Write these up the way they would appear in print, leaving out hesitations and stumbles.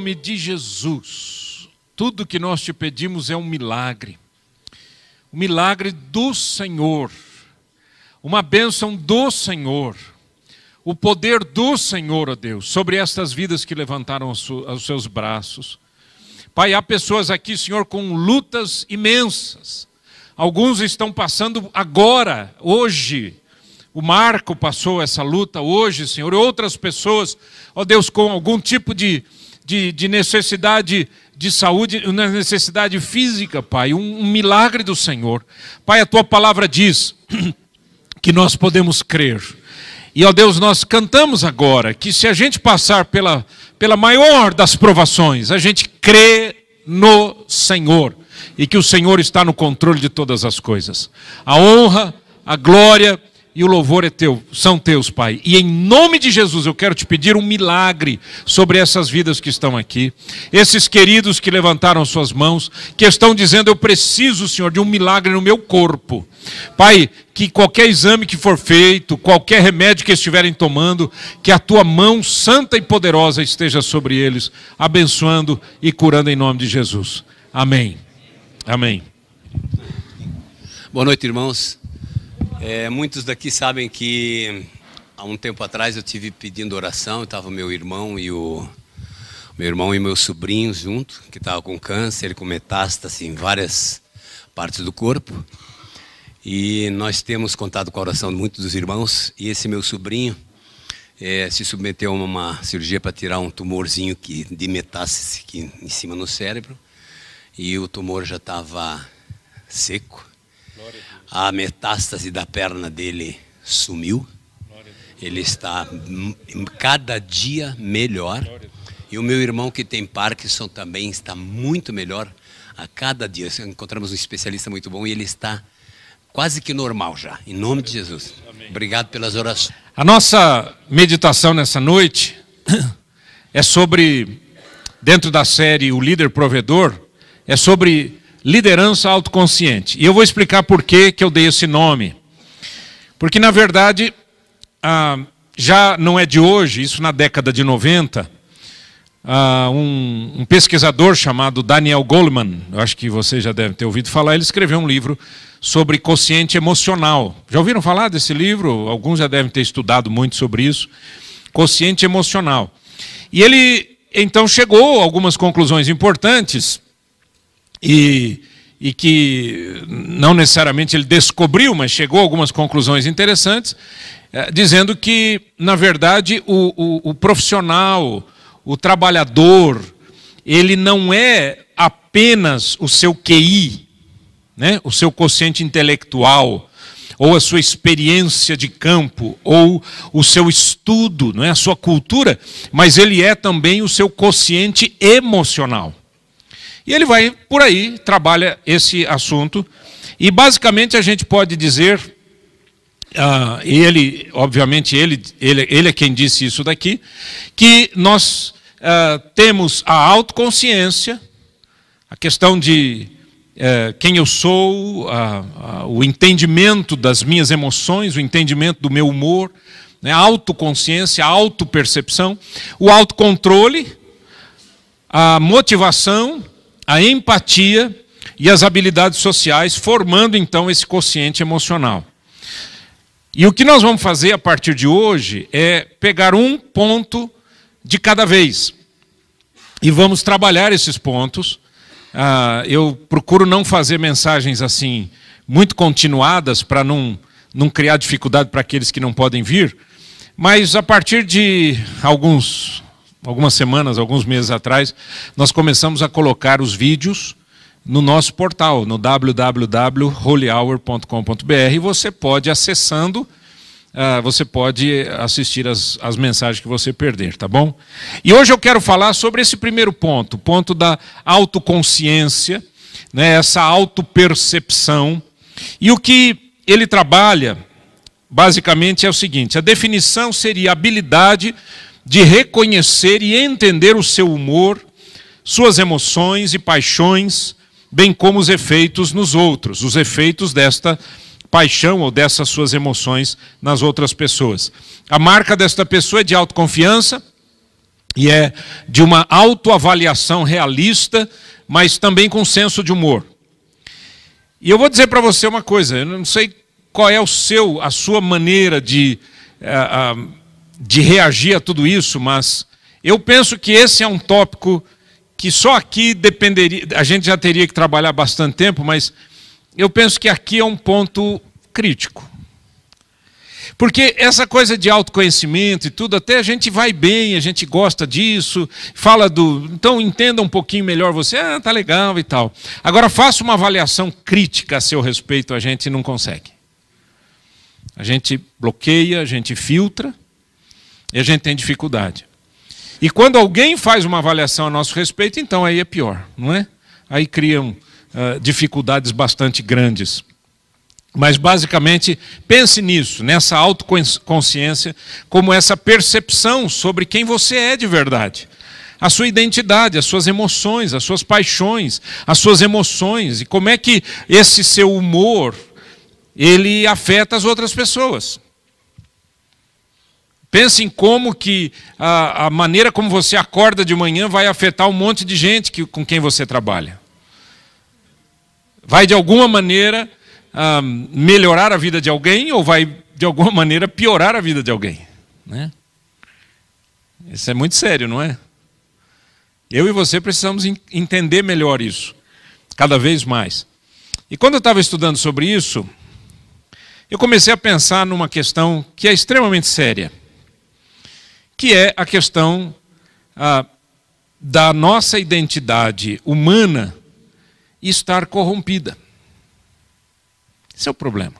nome de Jesus, tudo que nós te pedimos é um milagre do Senhor, uma bênção do Senhor, o poder do Senhor, ó Deus, sobre estas vidas que levantaram os seus braços. Pai, há pessoas aqui, Senhor, com lutas imensas. Alguns estão passando agora, hoje. O Marco passou essa luta hoje, Senhor. E outras pessoas, ó Deus, com algum tipo de necessidade de saúde, uma necessidade física, Pai. Um milagre do Senhor. Pai, a Tua palavra diz que nós podemos crer. E, ó Deus, nós cantamos agora que se a gente passar pela maior das provações, a gente crê no Senhor e que o Senhor está no controle de todas as coisas. A honra, a glória e o louvor são teus, Pai. E em nome de Jesus eu quero te pedir um milagre sobre essas vidas que estão aqui. Esses queridos que levantaram suas mãos, que estão dizendo, eu preciso, Senhor, de um milagre no meu corpo. Pai, que qualquer exame que for feito, qualquer remédio que estiverem tomando, que a tua mão santa e poderosa esteja sobre eles, abençoando e curando em nome de Jesus. Amém. Amém. Boa noite, irmãos. Muitos daqui sabem que há um tempo atrás eu tive pedindo oração, estava meu irmão e meu sobrinho junto, que estava com câncer, com metástase em várias partes do corpo. E nós temos contado com a oração de muitos dos irmãos, e esse meu sobrinho se submeteu a uma cirurgia para tirar um tumorzinho de metástase aqui em cima no cérebro, e o tumor já estava seco. A metástase da perna dele sumiu. Ele está cada dia melhor. E o meu irmão que tem Parkinson também está muito melhor a cada dia. Encontramos um especialista muito bom e ele está quase que normal já, em nome de Jesus. Obrigado pelas orações. A nossa meditação nessa noite é sobre, dentro da série O Líder Provedor, é sobre liderança autoconsciente. E eu vou explicar por que eu dei esse nome. Porque, na verdade, já não é de hoje, isso na década de 90, um pesquisador chamado Daniel Goleman, eu acho que vocês já devem ter ouvido falar, ele escreveu um livro sobre quociente emocional. Já ouviram falar desse livro? Alguns já devem ter estudado muito sobre isso. Quociente emocional. E ele, então, chegou a algumas conclusões importantes e que não necessariamente ele descobriu, mas chegou a algumas conclusões interessantes, dizendo que, na verdade, o profissional, o trabalhador, ele não é apenas o seu QI, né? O seu quociente intelectual, ou a sua experiência de campo, ou o seu estudo, não é? A sua cultura, mas ele é também o seu quociente emocional. E ele vai por aí, trabalha esse assunto, e basicamente a gente pode dizer, obviamente ele é quem disse isso daqui, que nós temos a autoconsciência, a questão de quem eu sou, o entendimento das minhas emoções, o entendimento do meu humor, né, a autoconsciência, a autopercepção, o autocontrole, a motivação, a empatia e as habilidades sociais, formando então esse quociente emocional. E o que nós vamos fazer a partir de hoje é pegar um ponto de cada vez. E vamos trabalhar esses pontos. Eu procuro não fazer mensagens assim muito continuadas para não criar dificuldade para aqueles que não podem vir. Mas a partir de algumas semanas, alguns meses atrás, nós começamos a colocar os vídeos no nosso portal, no www.holyhour.com.br, e você pode, acessando, você pode assistir as mensagens que você perder, tá bom? E hoje eu quero falar sobre esse primeiro ponto, o ponto da autoconsciência, né, essa autopercepção. E o que ele trabalha, basicamente, é o seguinte: a definição seria a habilidade de reconhecer e entender o seu humor, suas emoções e paixões, bem como os efeitos nos outros, os efeitos desta paixão ou dessas suas emoções nas outras pessoas. A marca desta pessoa é de autoconfiança, e é de uma autoavaliação realista, mas também com senso de humor. E eu vou dizer para você uma coisa, eu não sei qual é a sua maneira de reagir a tudo isso, mas eu penso que esse é um tópico que só aqui dependeria, a gente já teria que trabalhar bastante tempo, mas eu penso que aqui é um ponto crítico. Porque essa coisa de autoconhecimento e tudo, até a gente vai bem, a gente gosta disso, fala então entenda um pouquinho melhor você, tá legal e tal. Agora faça uma avaliação crítica a seu respeito, a gente não consegue. A gente bloqueia, a gente filtra, e a gente tem dificuldade. E quando alguém faz uma avaliação a nosso respeito, então aí é pior, não é? Aí criam dificuldades bastante grandes. Mas basicamente pense nisso, nessa autoconsciência, como essa percepção sobre quem você é de verdade. A sua identidade, as suas emoções, as suas paixões, as suas emoções, e como é que esse seu humor, ele afeta as outras pessoas. Pense em como que a maneira como você acorda de manhã vai afetar um monte de gente com quem você trabalha. Vai de alguma maneira melhorar a vida de alguém ou vai de alguma maneira piorar a vida de alguém, né? Isso é muito sério, não é? Eu e você precisamos entender melhor isso, cada vez mais. E quando eu estava estudando sobre isso, eu comecei a pensar numa questão que é extremamente séria, que é a questão da nossa identidade humana estar corrompida. Esse é o problema.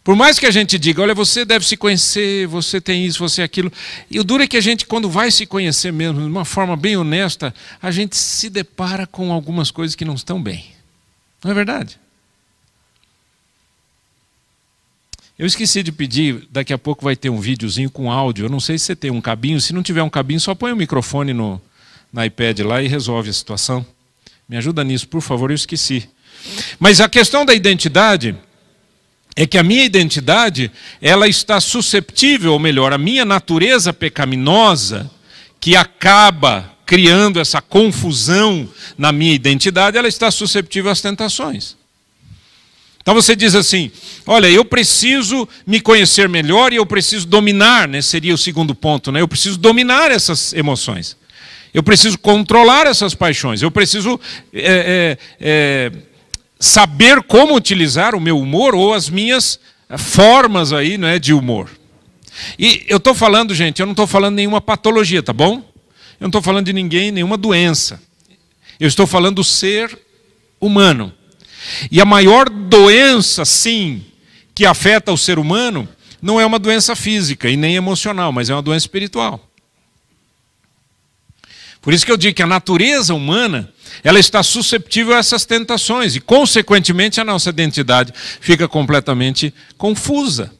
Por mais que a gente diga, olha, você deve se conhecer, você tem isso, você aquilo. E o duro é que a gente, quando vai se conhecer mesmo, de uma forma bem honesta, a gente se depara com algumas coisas que não estão bem. Não é verdade? Eu esqueci de pedir, daqui a pouco vai ter um videozinho com áudio. Eu não sei se você tem um cabinho. Se não tiver um cabinho, só põe o microfone no iPad lá e resolve a situação. Me ajuda nisso, por favor, eu esqueci. Mas a questão da identidade é que a minha identidade, ela está susceptível, ou melhor, a minha natureza pecaminosa, que acaba criando essa confusão na minha identidade, ela está susceptível às tentações. Então você diz assim, olha, eu preciso me conhecer melhor e eu preciso dominar, né? Seria o segundo ponto, né? Eu preciso dominar essas emoções. Eu preciso controlar essas paixões. Eu preciso saber como utilizar o meu humor ou as minhas formas aí, né, de humor. E eu estou falando, gente, eu não estou falando de nenhuma patologia, tá bom? Eu não estou falando de ninguém, nenhuma doença. Eu estou falando do ser humano. E a maior doença, sim, que afeta o ser humano, não é uma doença física e nem emocional, mas é uma doença espiritual. Por isso que eu digo que a natureza humana, ela está susceptível a essas tentações e, consequentemente, a nossa identidade fica completamente confusa.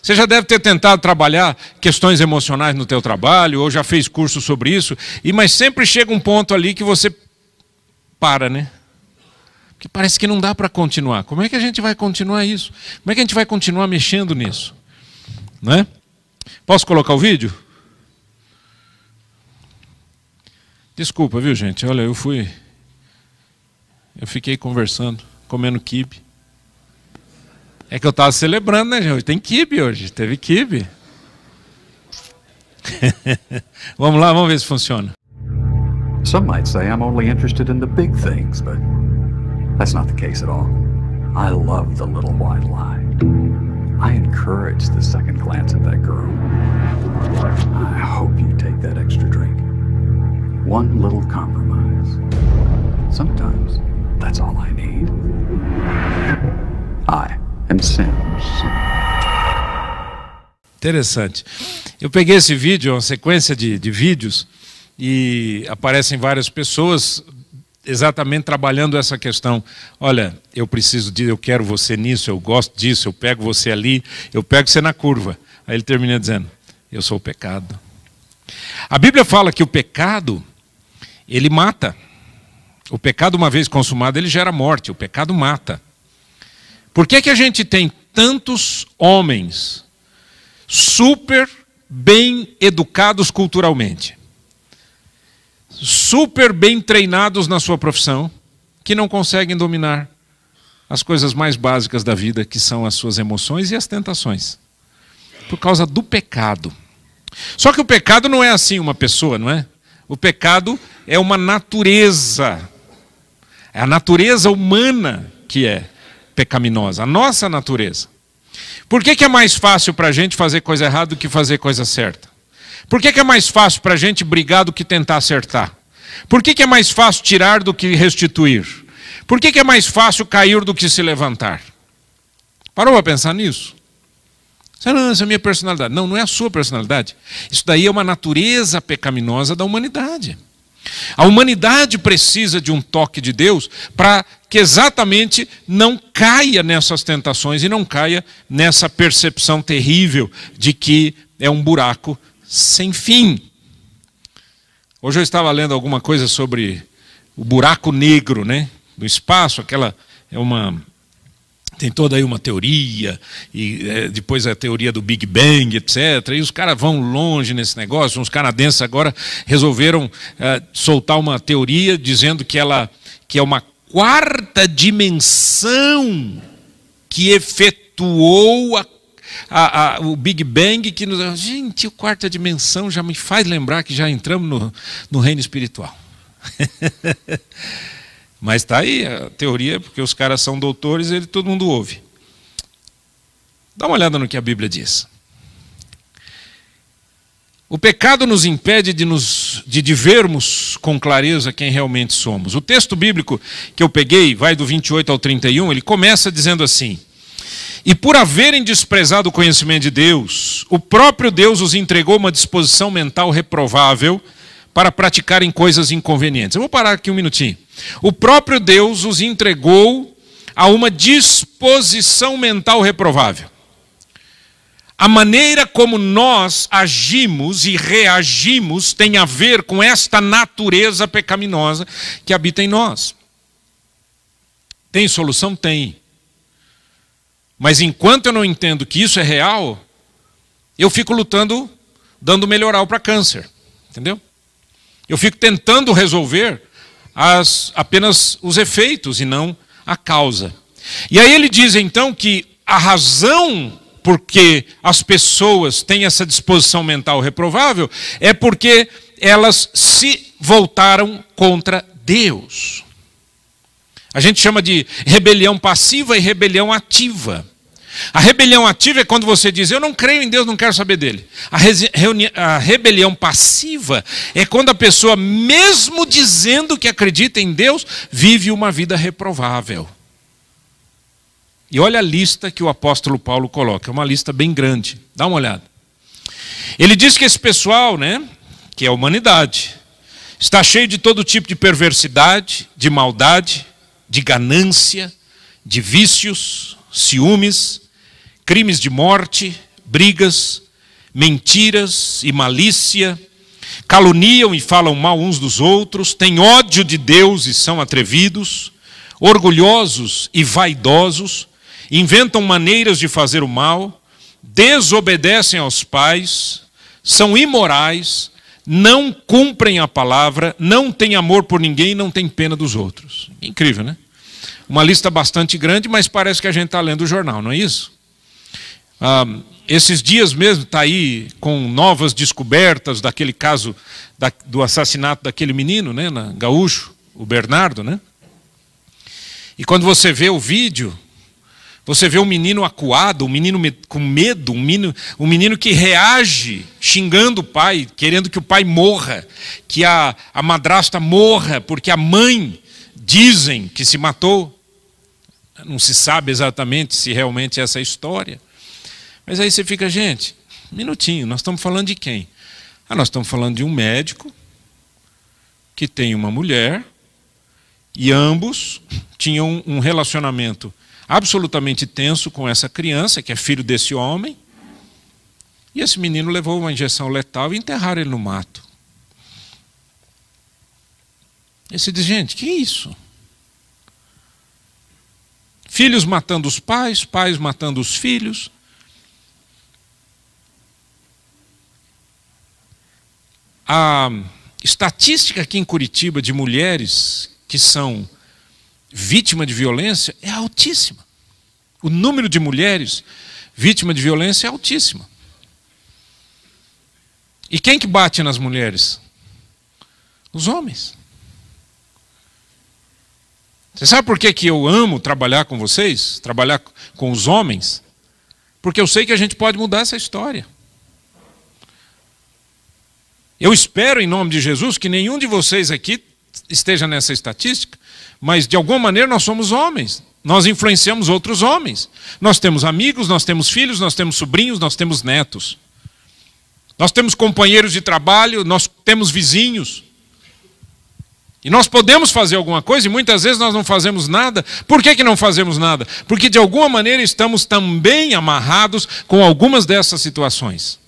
Você já deve ter tentado trabalhar questões emocionais no teu trabalho, ou já fez curso sobre isso, mas sempre chega um ponto ali que você para, né? Porque parece que não dá para continuar. Como é que a gente vai continuar isso? Como é que a gente vai continuar mexendo nisso? Não é? Posso colocar o vídeo? Desculpa, viu, gente? Olha, eu fiquei conversando, comendo quibe. É que eu estava celebrando, né, gente? Tem quibe hoje, teve quibe. Vamos lá, vamos ver se funciona. Some might say I'm only interested in the big things, but that's not the case at all. I love the little white lie. I encourage the second glance at that girl. I hope you take that extra drink. One little compromise. Sometimes that's all I need. I am Sims. Interessante. Eu peguei esse vídeo, uma sequência de vídeos, e aparecem várias pessoas exatamente trabalhando essa questão. Olha, eu preciso disso, eu quero você nisso, eu gosto disso, eu pego você ali, eu pego você na curva. Aí ele termina dizendo, eu sou o pecado. A Bíblia fala que o pecado, ele mata. O pecado, uma vez consumado, ele gera morte. O pecado mata. Por que a gente tem tantos homens super bem educados culturalmente, super bem treinados na sua profissão, que não conseguem dominar as coisas mais básicas da vida, que são as suas emoções e as tentações, por causa do pecado. Só que o pecado não é assim uma pessoa, não é? O pecado é uma natureza. É a natureza humana que é pecaminosa, a nossa natureza. Por que é mais fácil para a gente fazer coisa errada do que fazer coisa certa? Por que é mais fácil para a gente brigar do que tentar acertar? Por que é mais fácil tirar do que restituir? Por que é mais fácil cair do que se levantar? Parou para pensar nisso? Não, essa é a minha personalidade. Não, não é a sua personalidade. Isso daí é uma natureza pecaminosa da humanidade. A humanidade precisa de um toque de Deus para que exatamente não caia nessas tentações e não caia nessa percepção terrível de que é um buraco sem fim. Hoje eu estava lendo alguma coisa sobre o buraco negro, né, do espaço, tem toda aí uma teoria, e depois a teoria do Big Bang, etc. E os caras vão longe nesse negócio. Os canadenses agora resolveram soltar uma teoria dizendo que é uma quarta dimensão que efetuou o Big Bang. Gente, a quarta dimensão já me faz lembrar que já entramos no reino espiritual. Mas está aí a teoria, porque os caras são doutores e todo mundo ouve. Dá uma olhada no que a Bíblia diz. O pecado nos impede de vermos com clareza quem realmente somos. O texto bíblico que eu peguei, vai do 28 ao 31, ele começa dizendo assim: e por haverem desprezado o conhecimento de Deus, o próprio Deus os entregou uma disposição mental reprovável para praticarem coisas inconvenientes. Eu vou parar aqui um minutinho. O próprio Deus os entregou a uma disposição mental reprovável. A maneira como nós agimos e reagimos tem a ver com esta natureza pecaminosa que habita em nós. Tem solução? Tem. Mas enquanto eu não entendo que isso é real, eu fico lutando, dando melhoral para câncer. Entendeu? Eu fico tentando resolver apenas os efeitos e não a causa. E aí ele diz então que a razão porque as pessoas têm essa disposição mental reprovável é porque elas se voltaram contra Deus. A gente chama de rebelião passiva e rebelião ativa. A rebelião ativa é quando você diz: eu não creio em Deus, não quero saber dele. A rebelião passiva é quando a pessoa, mesmo dizendo que acredita em Deus, vive uma vida reprovável. E olha a lista que o apóstolo Paulo coloca, é uma lista bem grande. Dá uma olhada. Ele diz que esse pessoal, que é a humanidade, está cheio de todo tipo de perversidade, de maldade, de ganância, de vícios, ciúmes, crimes de morte, brigas, mentiras e malícia, caluniam e falam mal uns dos outros, têm ódio de Deus e são atrevidos, orgulhosos e vaidosos, inventam maneiras de fazer o mal, desobedecem aos pais, são imorais, não cumprem a palavra, não têm amor por ninguém, não têm pena dos outros. Incrível, né? Uma lista bastante grande, mas parece que a gente está lendo o jornal, não é isso? Esses dias mesmo está aí com novas descobertas daquele caso do assassinato daquele menino, na Gaúcho, o Bernardo, E quando você vê o vídeo, você vê um menino acuado, um menino com medo, um menino que reage xingando o pai, querendo que o pai morra, que a madrasta morra, porque a mãe dizem que se matou. Não se sabe exatamente se realmente é essa a história. Mas aí você fica, gente, um minutinho, nós estamos falando de quem? Nós estamos falando de um médico que tem uma mulher e ambos tinham um relacionamento absolutamente tenso com essa criança, que é filho desse homem, e esse menino levou uma injeção letal e enterraram ele no mato. E você diz, gente, que isso? Filhos matando os pais, pais matando os filhos. a estatística aqui em Curitiba de mulheres que são vítimas de violência é altíssima. O número de mulheres vítimas de violência é altíssimo. E quem que bate nas mulheres? Os homens. Você sabe por que eu amo trabalhar com vocês? Trabalhar com os homens? Porque eu sei que a gente pode mudar essa história. Eu espero, em nome de Jesus, que nenhum de vocês aqui esteja nessa estatística, mas de alguma maneira nós somos homens. Nós influenciamos outros homens. Nós temos amigos, nós temos filhos, nós temos sobrinhos, nós temos netos. Nós temos companheiros de trabalho, nós temos vizinhos. E nós podemos fazer alguma coisa e muitas vezes nós não fazemos nada. Por que não fazemos nada? Porque de alguma maneira estamos também amarrados com algumas dessas situações.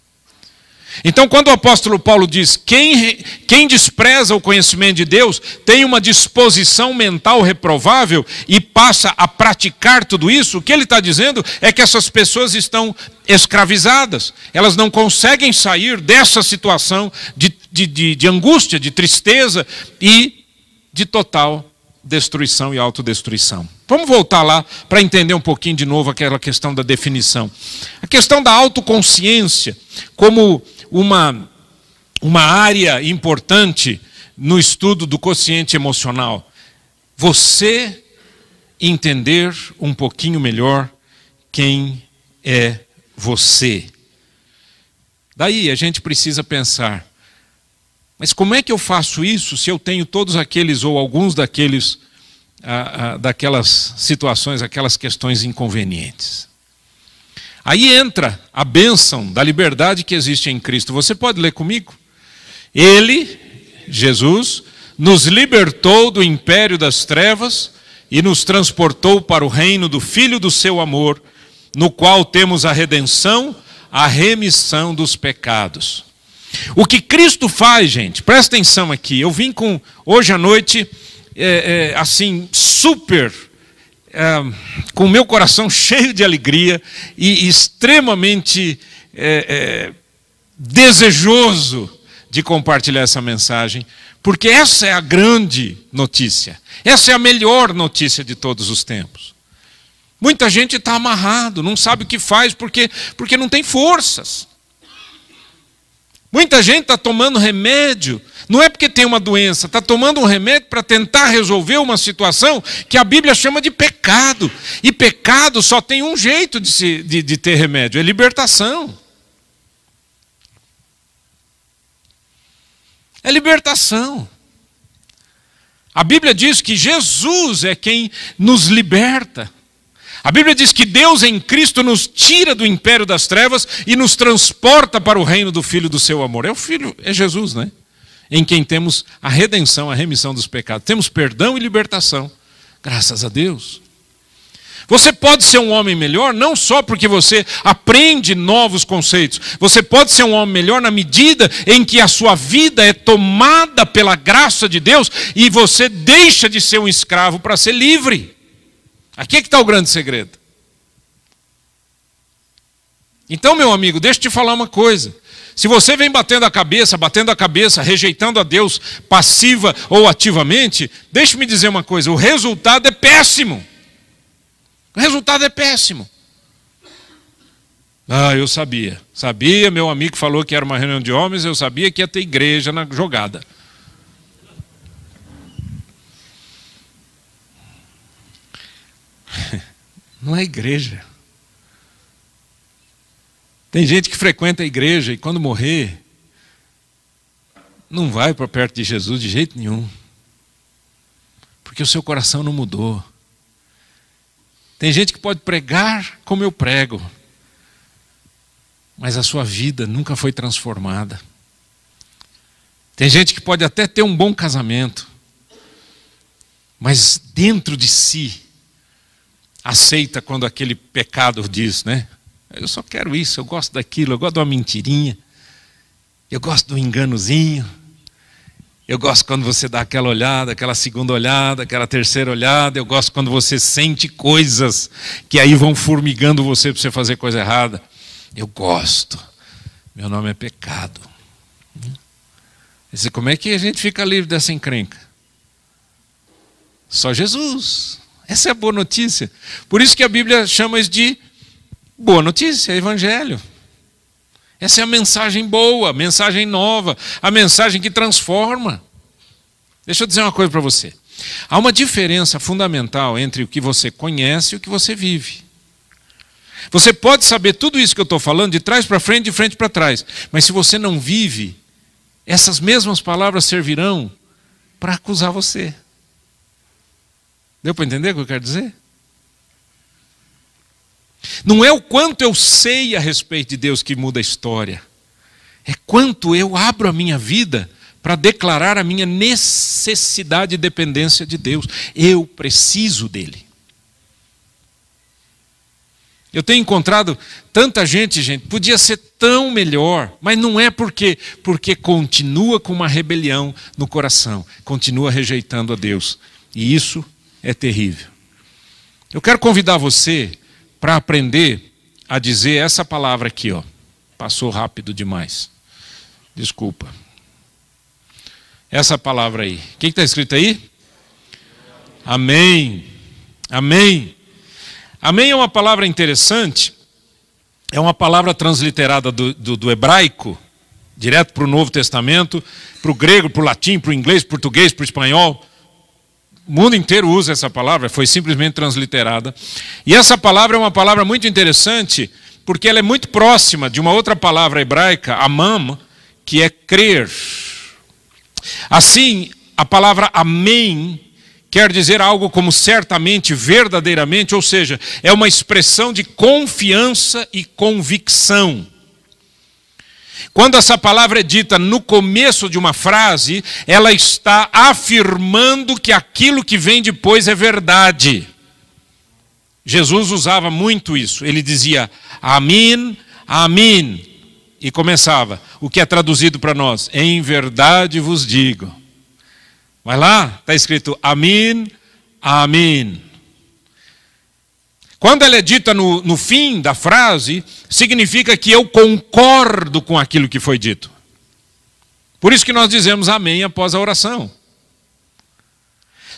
Então, quando o apóstolo Paulo diz, quem despreza o conhecimento de Deus tem uma disposição mental reprovável e passa a praticar tudo isso, o que ele está dizendo é que essas pessoas estão escravizadas. Elas não conseguem sair dessa situação de angústia, de tristeza e de total destruição e autodestruição. Vamos voltar lá para entender um pouquinho de novo aquela questão da definição. A questão da autoconsciência como uma área importante no estudo do quociente emocional. Você entender um pouquinho melhor quem é você. Daí a gente precisa pensar, mas como é que eu faço isso se eu tenho todos aqueles ou alguns daqueles, daquelas situações, aquelas questões inconvenientes? Aí entra a bênção da liberdade que existe em Cristo. Você pode ler comigo? Ele, Jesus, nos libertou do império das trevas e nos transportou para o reino do Filho do seu amor, no qual temos a redenção, a remissão dos pecados. O que Cristo faz, gente, presta atenção aqui. Eu vim hoje à noite, assim, super... com o meu coração cheio de alegria e extremamente desejoso de compartilhar essa mensagem, porque essa é a grande notícia, essa é a melhor notícia de todos os tempos. Muita gente está amarrado, não sabe o que faz porque não tem forças. Muita gente está tomando remédio, não é porque tem uma doença, está tomando um remédio para tentar resolver uma situação que a Bíblia chama de pecado. E pecado só tem um jeito de ter remédio, é libertação. É libertação. A Bíblia diz que Jesus é quem nos liberta. A Bíblia diz que Deus em Cristo nos tira do império das trevas e nos transporta para o reino do Filho do seu amor. É o Filho, é Jesus, né? Em quem temos a redenção, a remissão dos pecados. Temos perdão e libertação. Graças a Deus. Você pode ser um homem melhor não só porque você aprende novos conceitos. Você pode ser um homem melhor na medida em que a sua vida é tomada pela graça de Deus e você deixa de ser um escravo para ser livre. Aqui é que está o grande segredo. Então, meu amigo, deixa eu te falar uma coisa. Se você vem batendo a cabeça, rejeitando a Deus passiva ou ativamente, deixe-me dizer uma coisa, o resultado é péssimo. O resultado é péssimo. Eu sabia. Sabia, meu amigo falou que era uma reunião de homens, eu sabia que ia ter igreja na jogada. Não é igreja. Tem gente que frequenta a igreja e quando morrer, não vai para perto de Jesus de jeito nenhum. Porque o seu coração não mudou. Tem gente que pode pregar como eu prego, mas a sua vida nunca foi transformada. Tem gente que pode até ter um bom casamento, mas dentro de si, aceita quando aquele pecado diz, né? Eu só quero isso, eu gosto daquilo, eu gosto de uma mentirinha, eu gosto do enganozinho, eu gosto quando você dá aquela olhada, aquela segunda olhada, aquela terceira olhada, eu gosto quando você sente coisas que aí vão formigando você para você fazer coisa errada. Eu gosto. Meu nome é pecado. Disse, como é que a gente fica livre dessa encrenca? Só Jesus. Essa é a boa notícia. Por isso que a Bíblia chama isso de boa notícia, evangelho. Essa é a mensagem boa, a mensagem nova, a mensagem que transforma. Deixa eu dizer uma coisa para você. Há uma diferença fundamental entre o que você conhece e o que você vive. Você pode saber tudo isso que eu estou falando de trás para frente, de frente para trás. Mas se você não vive, essas mesmas palavras servirão para acusar você. Deu para entender o que eu quero dizer? Não é o quanto eu sei a respeito de Deus que muda a história. É quanto eu abro a minha vida para declarar a minha necessidade e dependência de Deus. Eu preciso dele. Eu tenho encontrado tanta gente, podia ser tão melhor, mas não é porque continua com uma rebelião no coração, continua rejeitando a Deus. E isso é terrível. Eu quero convidar você para aprender a dizer essa palavra aqui, ó. Passou rápido demais. Desculpa. Essa palavra aí. O que está escrito aí? Amém. Amém. Amém é uma palavra interessante. É uma palavra transliterada do hebraico, direto para o Novo Testamento, para o grego, para o latim, para o inglês, para o português, para o espanhol. O mundo inteiro usa essa palavra, foi simplesmente transliterada. E essa palavra é uma palavra muito interessante, porque ela é muito próxima de uma outra palavra hebraica, amam, que é crer. Assim, a palavra amém quer dizer algo como certamente, verdadeiramente, ou seja, é uma expressão de confiança e convicção. Quando essa palavra é dita no começo de uma frase, ela está afirmando que aquilo que vem depois é verdade. Jesus usava muito isso. Ele dizia, amém, amém. E começava, o que é traduzido para nós, em verdade vos digo. Mas lá está escrito, amém, amém. Quando ela é dita no fim da frase, significa que eu concordo com aquilo que foi dito. Por isso que nós dizemos amém após a oração.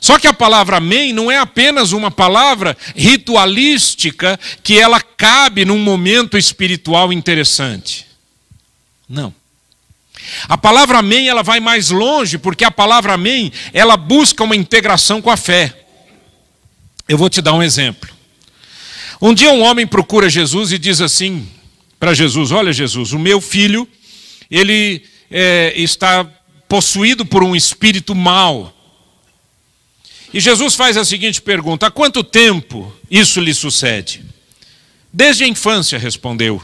Só que a palavra amém não é apenas uma palavra ritualística que ela cabe num momento espiritual interessante. Não. A palavra amém ela vai mais longe, porque a palavra amém ela busca uma integração com a fé. Eu vou te dar um exemplo. Um dia um homem procura Jesus e diz assim para Jesus, olha Jesus, o meu filho, ele está possuído por um espírito mau. E Jesus faz a seguinte pergunta, há quanto tempo isso lhe sucede? Desde a infância, respondeu.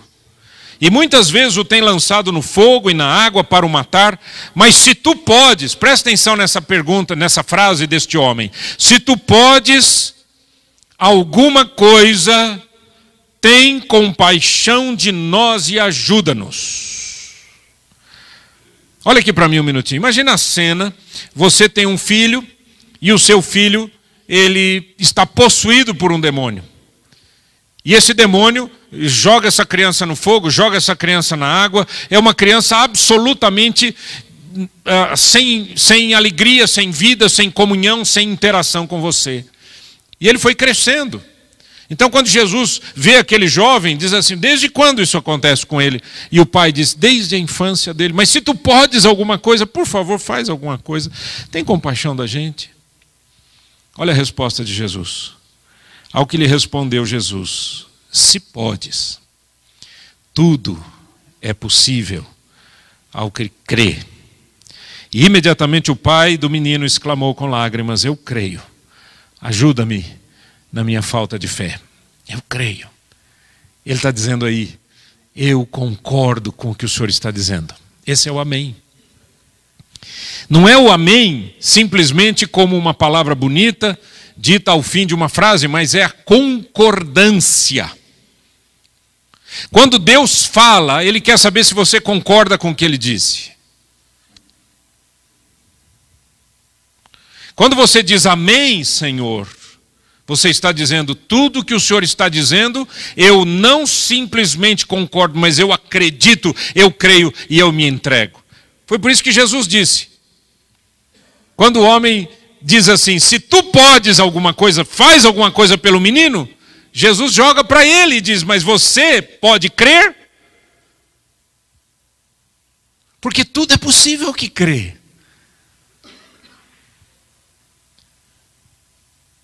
E muitas vezes o tem lançado no fogo e na água para o matar, mas se tu podes, presta atenção nessa pergunta, nessa frase deste homem, se tu podes alguma coisa, tem compaixão de nós e ajuda-nos. Olha aqui para mim um minutinho. Imagina a cena, você tem um filho e o seu filho, ele está possuído por um demônio. E esse demônio joga essa criança no fogo, joga essa criança na água, é uma criança absolutamente sem alegria, sem vida, sem comunhão, sem interação com você. E ele foi crescendo. Então quando Jesus vê aquele jovem, diz assim, desde quando isso acontece com ele? E o pai diz, desde a infância dele. Mas se tu podes alguma coisa, por favor, faz alguma coisa. Tem compaixão da gente? Olha a resposta de Jesus. Ao que lhe respondeu Jesus, se podes, tudo é possível ao que crê. E imediatamente o pai do menino exclamou com lágrimas, eu creio. Ajuda-me na minha falta de fé. Eu creio. Ele está dizendo aí, eu concordo com o que o Senhor está dizendo. Esse é o amém. Não é o amém simplesmente como uma palavra bonita, dita ao fim de uma frase, mas é a concordância. Quando Deus fala, Ele quer saber se você concorda com o que Ele disse. Quando você diz amém, Senhor, você está dizendo tudo que o Senhor está dizendo, eu não simplesmente concordo, mas eu acredito, eu creio e eu me entrego. Foi por isso que Jesus disse, quando o homem diz assim, se tu podes alguma coisa, faz alguma coisa pelo menino, Jesus joga para ele e diz, mas você pode crer? Porque tudo é possível que crê.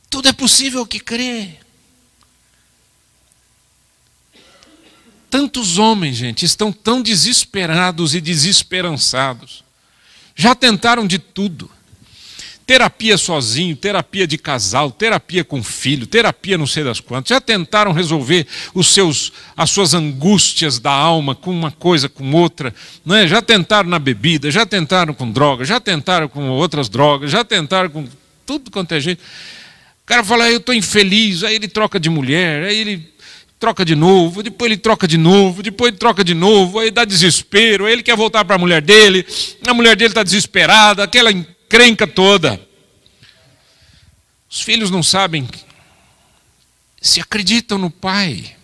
Tudo é possível que crê. Tantos homens, gente, estão tão desesperados e desesperançados. Já tentaram de tudo. Terapia sozinho, terapia de casal, terapia com filho, terapia não sei das quantas. Já tentaram resolver as suas angústias da alma com uma coisa, com outra. Não é? Já tentaram na bebida, já tentaram com droga, já tentaram com outras drogas, já tentaram com tudo quanto é jeito. O cara fala, eu estou infeliz, aí ele troca de mulher, aí ele troca de novo, depois ele troca de novo, depois ele troca de novo, aí dá desespero, aí ele quer voltar para a mulher dele está desesperada, aquela encrenca toda. Os filhos não sabem se acreditam no pai.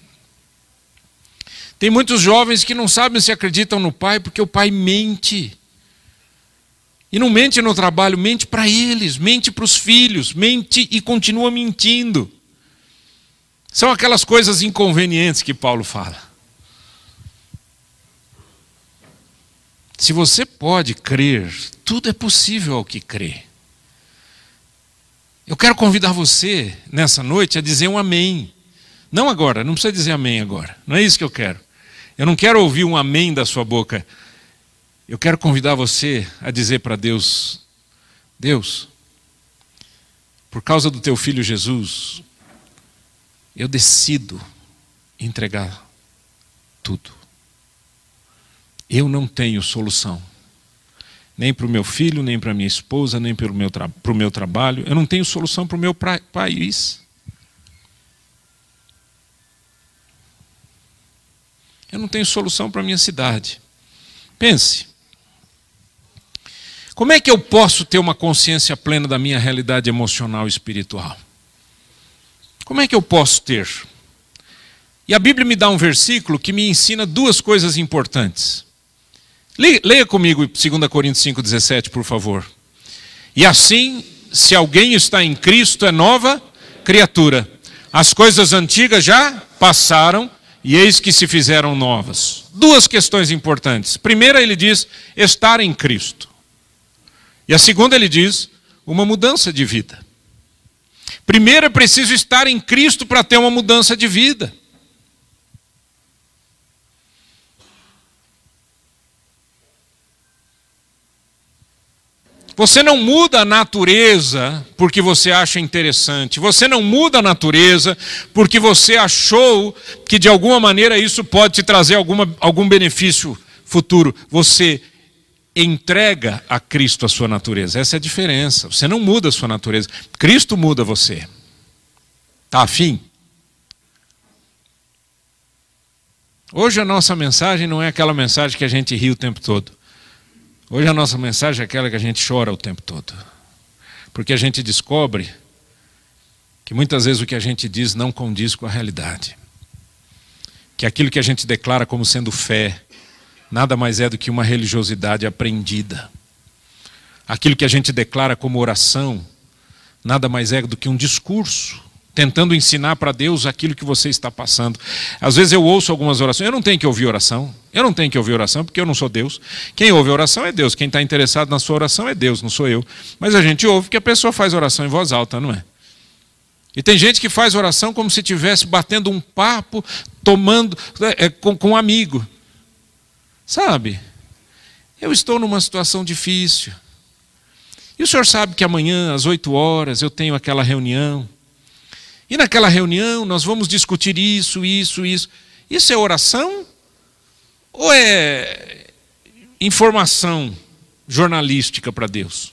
Tem muitos jovens que não sabem se acreditam no pai porque o pai mente. E não mente no trabalho, mente para eles, mente para os filhos, mente e continua mentindo. São aquelas coisas inconvenientes que Paulo fala. Se você pode crer, tudo é possível ao que crê. Eu quero convidar você, nessa noite, a dizer um amém. Não agora, não precisa dizer amém agora. Não é isso que eu quero. Eu não quero ouvir um amém da sua boca. Eu quero convidar você a dizer para Deus, Deus, por causa do teu filho Jesus, eu decido entregar tudo. Eu não tenho solução. Nem para o meu filho, nem para a minha esposa, nem para o meu trabalho. Eu não tenho solução para o meu país. Eu não tenho solução para a minha cidade. Pense. Como é que eu posso ter uma consciência plena da minha realidade emocional e espiritual? Como é que eu posso ter? E a Bíblia me dá um versículo que me ensina duas coisas importantes. Leia comigo 2 Coríntios 5,17, por favor. E assim, se alguém está em Cristo, é nova criatura. As coisas antigas já passaram e eis que se fizeram novas. Duas questões importantes. Primeira, ele diz estar em Cristo. E a segunda, ele diz uma mudança de vida. Primeiro, é preciso estar em Cristo para ter uma mudança de vida. Você não muda a natureza porque você acha interessante. Você não muda a natureza porque você achou que de alguma maneira isso pode te trazer algum benefício futuro. Você entrega a Cristo a sua natureza. Essa é a diferença. Você não muda a sua natureza. Cristo muda você. Está afim? Hoje a nossa mensagem não é aquela mensagem que a gente ri o tempo todo. Hoje a nossa mensagem é aquela que a gente chora o tempo todo. Porque a gente descobre que muitas vezes o que a gente diz não condiz com a realidade. Que aquilo que a gente declara como sendo fé, nada mais é do que uma religiosidade aprendida. Aquilo que a gente declara como oração, nada mais é do que um discurso, tentando ensinar para Deus aquilo que você está passando. Às vezes eu ouço algumas orações, eu não tenho que ouvir oração, porque eu não sou Deus. Quem ouve oração é Deus, quem está interessado na sua oração é Deus, não sou eu. Mas a gente ouve que a pessoa faz oração em voz alta, não é? E tem gente que faz oração como se estivesse batendo um papo, tomando com um amigo. Sabe? Eu estou numa situação difícil. E o senhor sabe que amanhã, às 8 horas, eu tenho aquela reunião. E naquela reunião nós vamos discutir isso. Isso é oração? Ou é informação jornalística para Deus?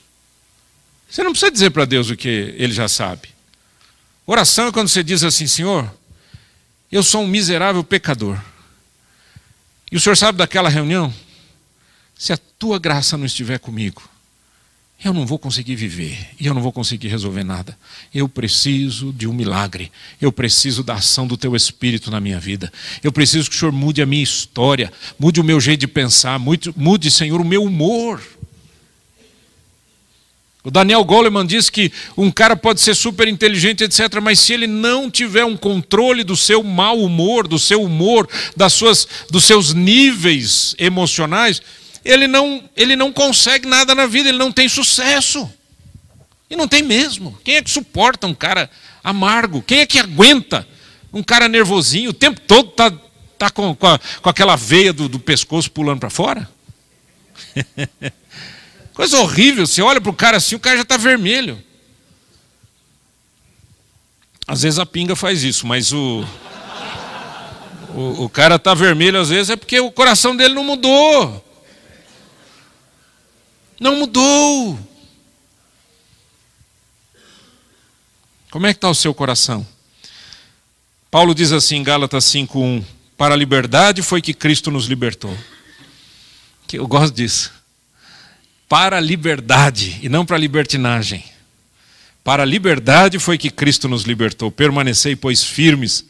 Você não precisa dizer para Deus o que ele já sabe. Oração é quando você diz assim, Senhor, eu sou um miserável pecador. E o senhor sabe daquela reunião? Se a tua graça não estiver comigo, eu não vou conseguir viver e eu não vou conseguir resolver nada. Eu preciso de um milagre. Eu preciso da ação do teu Espírito na minha vida. Eu preciso que o Senhor mude a minha história, mude o meu jeito de pensar, mude, Senhor, o meu humor. O Daniel Goleman diz que um cara pode ser super inteligente, etc., mas se ele não tiver um controle do seu mau humor, dos seus níveis emocionais, ele não consegue nada na vida, ele não tem sucesso. E não tem mesmo. Quem é que suporta um cara amargo? Quem é que aguenta um cara nervosinho? O tempo todo tá com aquela veia do pescoço pulando para fora? Coisa horrível, você olha para o cara assim, o cara já está vermelho. Às vezes a pinga faz isso, mas o cara está vermelho às vezes é porque o coração dele não mudou. Não mudou. Como é que está o seu coração? Paulo diz assim em Gálatas 5:1, para a liberdade foi que Cristo nos libertou. Que eu gosto disso. Para a liberdade e não para a libertinagem. Para a liberdade foi que Cristo nos libertou. Permanecei, pois, firmes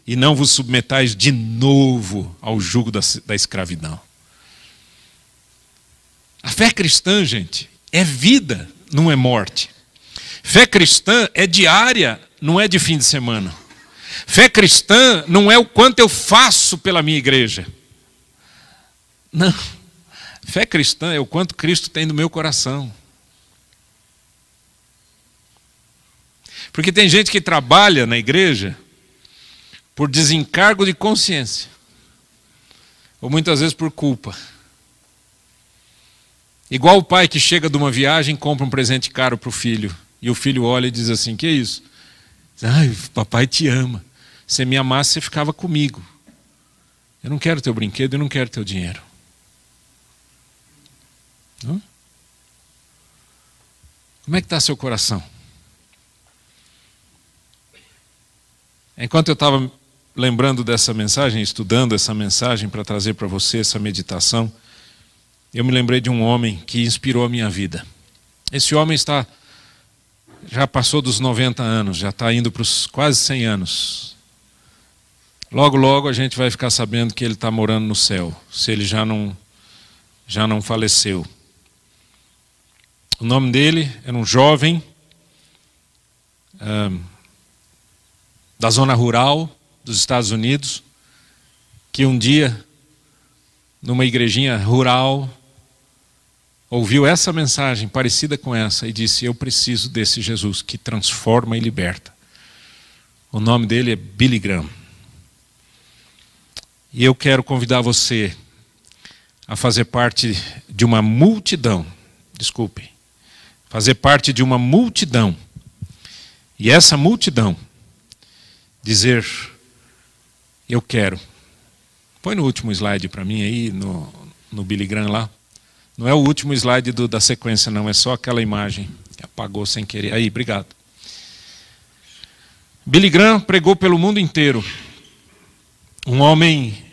e não vos submetais de novo ao jugo da escravidão. A fé cristã, gente, é vida, não é morte. Fé cristã é diária, não é de fim de semana. Fé cristã não é o quanto eu faço pela minha igreja. Não. Fé cristã é o quanto Cristo tem no meu coração. Porque tem gente que trabalha na igreja por desencargo de consciência. Ou muitas vezes por culpa. Igual o pai que chega de uma viagem e compra um presente caro para o filho. E o filho olha e diz assim, que é isso? Ai, papai te ama. Se me amasse, você ficava comigo. Eu não quero teu brinquedo, eu não quero teu dinheiro. Não? Como é que está seu coração? Enquanto eu estava lembrando dessa mensagem, estudando essa mensagem para trazer para você essa meditação, eu me lembrei de um homem que inspirou a minha vida. Esse homem já passou dos 90 anos, já está indo para os quase 100 anos. Logo, logo a gente vai ficar sabendo que ele está morando no céu, se ele já não faleceu. O nome dele era um jovem da zona rural dos Estados Unidos, que um dia, numa igrejinha rural, ouviu essa mensagem parecida com essa e disse, eu preciso desse Jesus que transforma e liberta. O nome dele é Billy Graham. E eu quero convidar você a fazer parte de uma multidão, fazer parte de uma multidão, e essa multidão dizer, eu quero. Põe no último slide para mim aí, no Billy Graham lá. Não é o último slide da sequência não, é só aquela imagem que apagou sem querer. Aí, obrigado. Billy Graham pregou pelo mundo inteiro. Um homem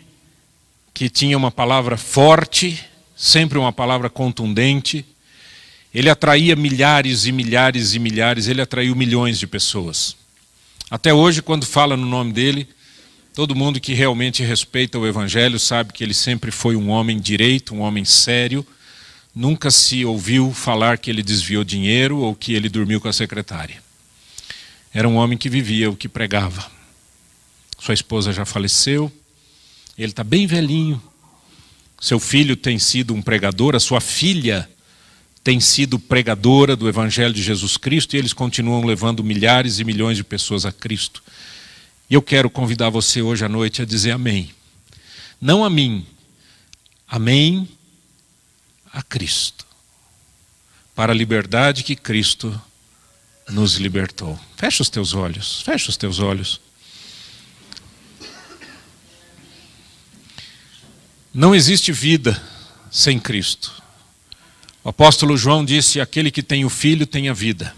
que tinha uma palavra forte, sempre uma palavra contundente. Ele atraía milhares e milhares e milhares, ele atraiu milhões de pessoas. Até hoje, quando fala no nome dele, todo mundo que realmente respeita o Evangelho sabe que ele sempre foi um homem direito, um homem sério. Nunca se ouviu falar que ele desviou dinheiro ou que ele dormiu com a secretária. Era um homem que vivia o que pregava. Sua esposa já faleceu, ele está bem velhinho. Seu filho tem sido um pregador, a sua filha tem sido pregadora do Evangelho de Jesus Cristo e eles continuam levando milhares e milhões de pessoas a Cristo. E eu quero convidar você hoje à noite a dizer amém. Não a mim, amém a Cristo. Para a liberdade que Cristo nos libertou. Fecha os teus olhos, fecha os teus olhos. Não existe vida sem Cristo. O apóstolo João disse, aquele que tem o Filho tem a vida.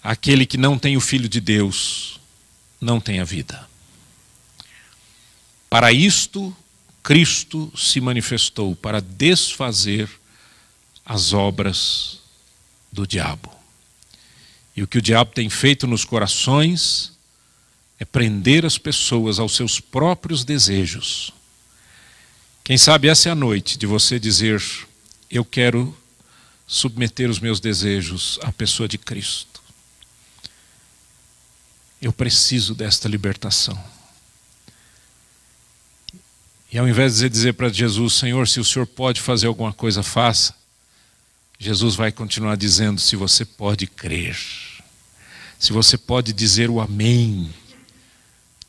Aquele que não tem o Filho de Deus não tem a vida. Para isto, Cristo se manifestou, para desfazer as obras do diabo. E o que o diabo tem feito nos corações é prender as pessoas aos seus próprios desejos. Quem sabe essa é a noite de você dizer: eu quero submeter os meus desejos à pessoa de Cristo. Eu preciso desta libertação. E ao invés de dizer para Jesus: Senhor, se o Senhor pode fazer alguma coisa, faça. Jesus vai continuar dizendo: se você pode crer, se você pode dizer o amém,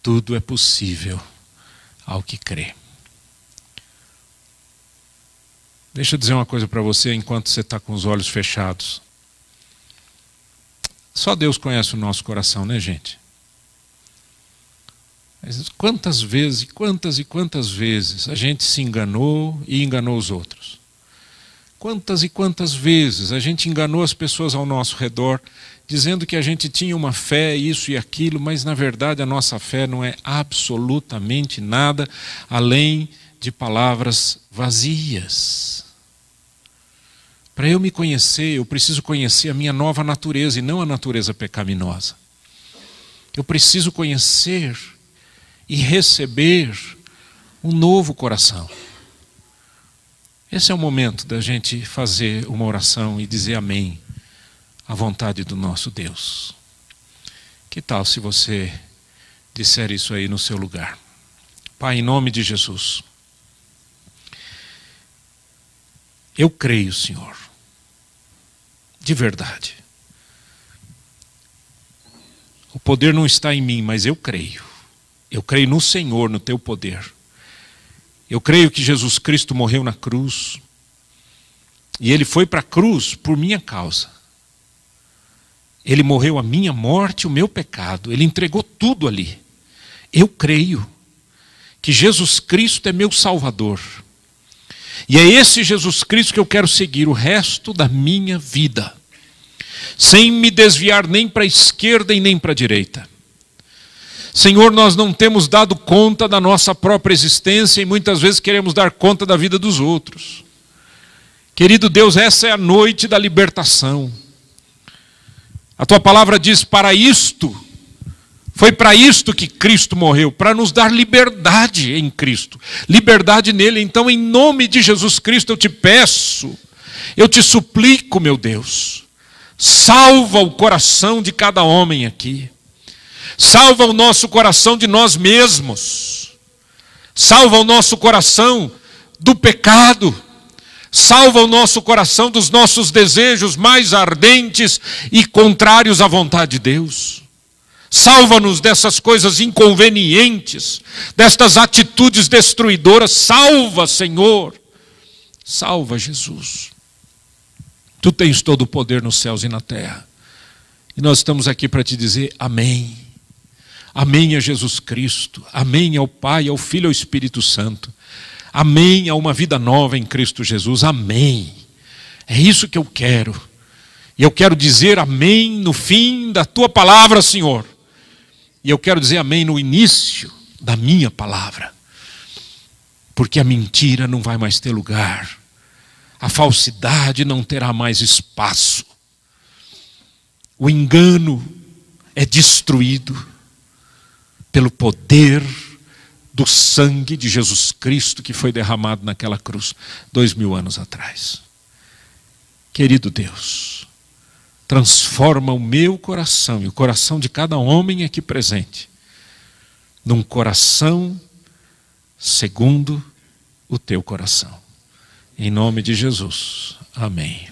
tudo é possível ao que crê. Deixa eu dizer uma coisa para você enquanto você está com os olhos fechados. Só Deus conhece o nosso coração, né, gente? Mas quantas vezes, quantas e quantas vezes a gente se enganou e enganou os outros? Quantas e quantas vezes a gente enganou as pessoas ao nosso redor, dizendo que a gente tinha uma fé, isso e aquilo, mas na verdade a nossa fé não é absolutamente nada além de palavras vazias. Para eu me conhecer, eu preciso conhecer a minha nova natureza e não a natureza pecaminosa. Eu preciso conhecer e receber um novo coração. Esse é o momento da gente fazer uma oração e dizer amém à vontade do nosso Deus. Que tal se você disser isso aí no seu lugar? Pai, em nome de Jesus, eu creio, Senhor, de verdade. O poder não está em mim, mas eu creio. Eu creio no Senhor, no teu poder. Eu creio que Jesus Cristo morreu na cruz. E Ele foi para a cruz por minha causa. Ele morreu a minha morte, o meu pecado. Ele entregou tudo ali. Eu creio que Jesus Cristo é meu Salvador. E é esse Jesus Cristo que eu quero seguir o resto da minha vida. Sem me desviar nem para a esquerda e nem para a direita. Senhor, nós não temos dado conta da nossa própria existência e muitas vezes queremos dar conta da vida dos outros. Querido Deus, essa é a noite da libertação. A tua palavra diz: para isto, foi para isto que Cristo morreu, para nos dar liberdade em Cristo, liberdade nele. Então, em nome de Jesus Cristo, eu te peço, eu te suplico, meu Deus, salva o coração de cada homem aqui. Salva o nosso coração de nós mesmos. Salva o nosso coração do pecado. Salva o nosso coração dos nossos desejos mais ardentes e contrários à vontade de Deus. Salva-nos dessas coisas inconvenientes, destas atitudes destruidoras. Salva, Senhor. Salva, Jesus. Tu tens todo o poder nos céus e na terra. E nós estamos aqui para te dizer amém. Amém a Jesus Cristo, amém ao Pai, ao Filho e ao Espírito Santo. Amém a uma vida nova em Cristo Jesus, amém. É isso que eu quero. E eu quero dizer amém no fim da tua palavra, Senhor. E eu quero dizer amém no início da minha palavra. Porque a mentira não vai mais ter lugar. A falsidade não terá mais espaço. O engano é destruído pelo poder do sangue de Jesus Cristo que foi derramado naquela cruz 2000 anos atrás. Querido Deus, transforma o meu coração e o coração de cada homem aqui presente num coração segundo o teu coração. Em nome de Jesus. Amém.